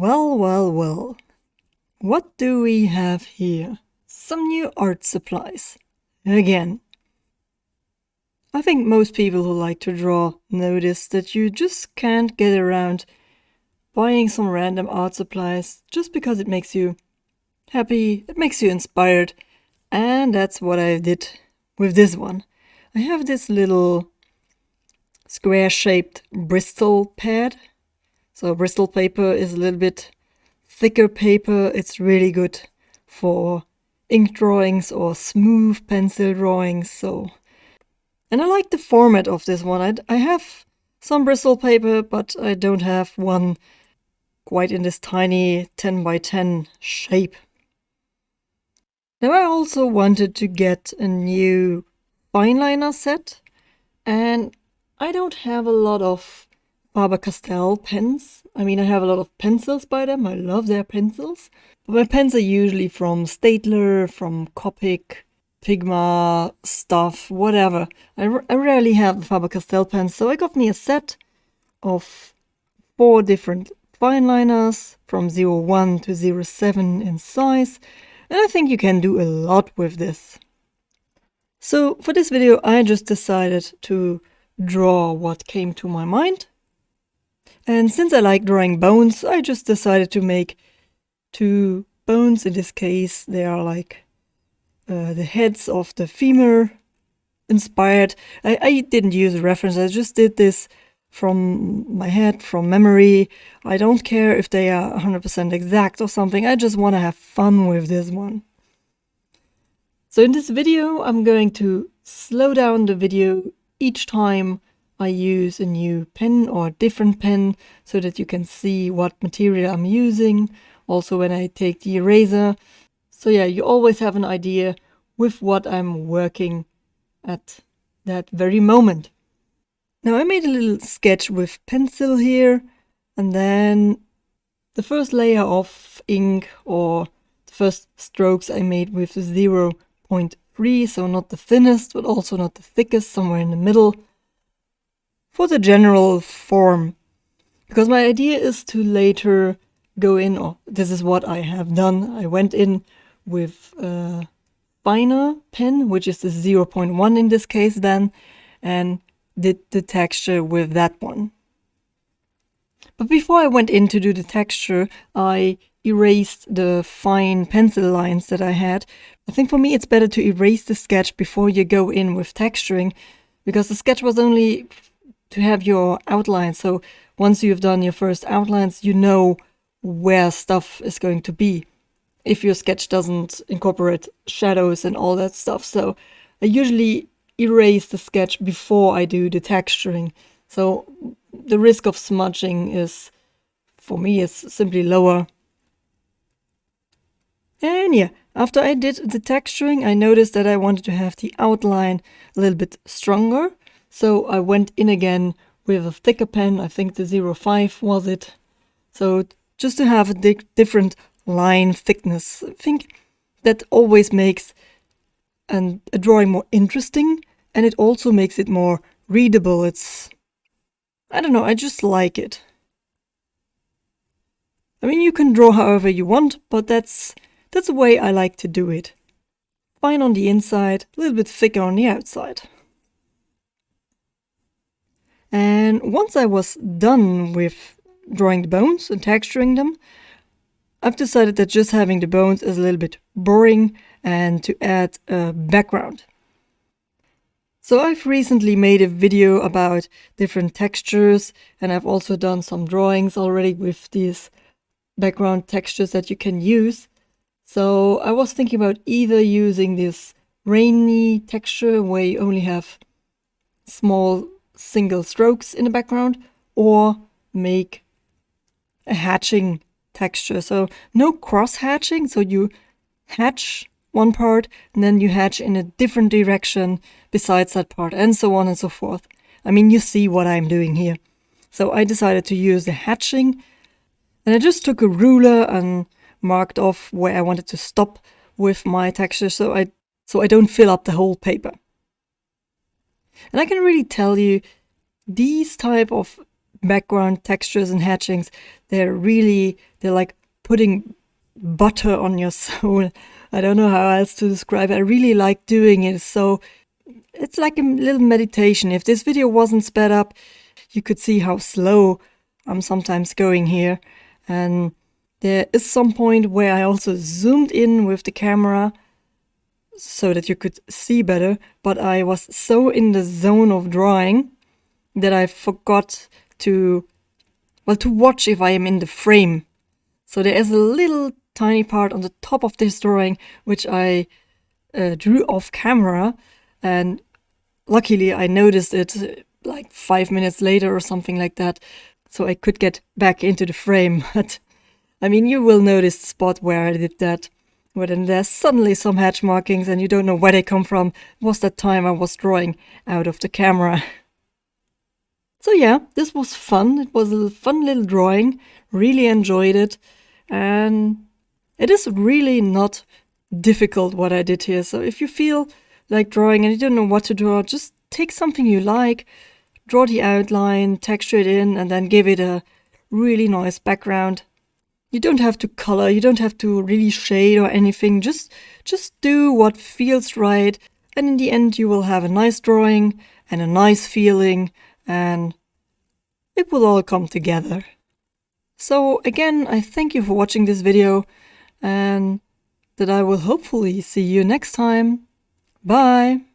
Well. What do we have here? Some new art supplies. Again. I think most people who like to draw notice that you just can't get around buying some random art supplies just because it makes you happy, it makes you inspired, and that's what I did with this one. I have this little square-shaped Bristol pad. So Bristol paper is a little bit thicker paper. It's really good for ink drawings or smooth pencil drawings. And I like the format of this one. I have some Bristol paper, but I don't have one quite in this tiny 10 by 10 shape. Now I also wanted to get a new fine liner set, and I don't have a lot of Faber Castell pens. I mean, I have a lot of pencils by them. I love their pencils. But my pens are usually from Staedtler, from Copic, Pigma, stuff, whatever. I rarely have the Faber Castell pens, so I got me a set of 4 different fine liners from 01 to 07 in size, and I think you can do a lot with this. So for this video, I just decided to draw what came to my mind. And since I like drawing bones, I just decided to make 2 bones. In this case, they are like the heads of the femur inspired. I didn't use a reference, I just did this from my head, from memory. I don't care if they are 100% exact or something, I just want to have fun with this one. So in this video, I'm going to slow down the video each time I use a new pen or a different pen so that you can see what material I'm using. Also when I take the eraser. So yeah, you always have an idea with what I'm working at that very moment. Now I made a little sketch with pencil here, and then the first layer of ink or the first strokes I made with 0.3, so not the thinnest but also not the thickest, somewhere in the middle, for the general form. Because my idea is to later go in, or this is what I have done. I went in with a finer pen, which is the 0.1 in this case then, and did the texture with that one. But before I went in to do the texture, I erased the fine pencil lines that I had. I think for me it's better to erase the sketch before you go in with texturing, because the sketch was only to have your outline. So once you've done your first outlines, you know where stuff is going to be, if your sketch doesn't incorporate shadows and all that stuff. So I usually erase the sketch before I do the texturing. So the risk of smudging is, for me, is simply lower. And yeah, after I did the texturing, I noticed that I wanted to have the outline a little bit stronger. So I went in again with a thicker pen. I think the 05 was it. So just to have a different line thickness. I think that always makes a drawing more interesting, and it also makes it more readable. I don't know, I just like it. I mean, you can draw however you want, but that's the way I like to do it. Fine on the inside, a little bit thicker on the outside. And once I was done with drawing the bones and texturing them, I've decided that just having the bones is a little bit boring and to add a background. So I've recently made a video about different textures, and I've also done some drawings already with these background textures that you can use. So I was thinking about either using this rainy texture where you only have small single strokes in the background, or make a hatching texture. So no cross hatching, so you hatch one part and then you hatch in a different direction besides that part, and so on and so forth. I mean, you see what I'm doing here. So I decided to use the hatching, and I just took a ruler and marked off where I wanted to stop with my texture so I don't fill up the whole paper. And I can really tell you, these type of background textures and hatchings, they're like putting butter on your soul. I don't know how else to describe it. I really like doing it. So it's like a little meditation. If this video wasn't sped up, you could see how slow I'm sometimes going here. And there is some point where I also zoomed in with the camera so that you could see better, but I was so in the zone of drawing that I forgot to watch if I am in the frame. So there is a little tiny part on the top of this drawing which I drew off camera, and luckily I noticed it like 5 minutes later or something like that, so I could get back into the frame. But I mean, you will notice the spot where I did that, where then there's suddenly some hatch markings and you don't know where they come from. It was that time I was drawing out of the camera. So yeah, this was fun. It was a fun little drawing. Really enjoyed it. And it is really not difficult what I did here. So if you feel like drawing and you don't know what to draw, just take something you like, draw the outline, texture it in, and then give it a really nice background. You don't have to color, you don't have to really shade or anything. Just do what feels right. And in the end, you will have a nice drawing and a nice feeling, and it will all come together. So again, I thank you for watching this video, and that I will hopefully see you next time. Bye!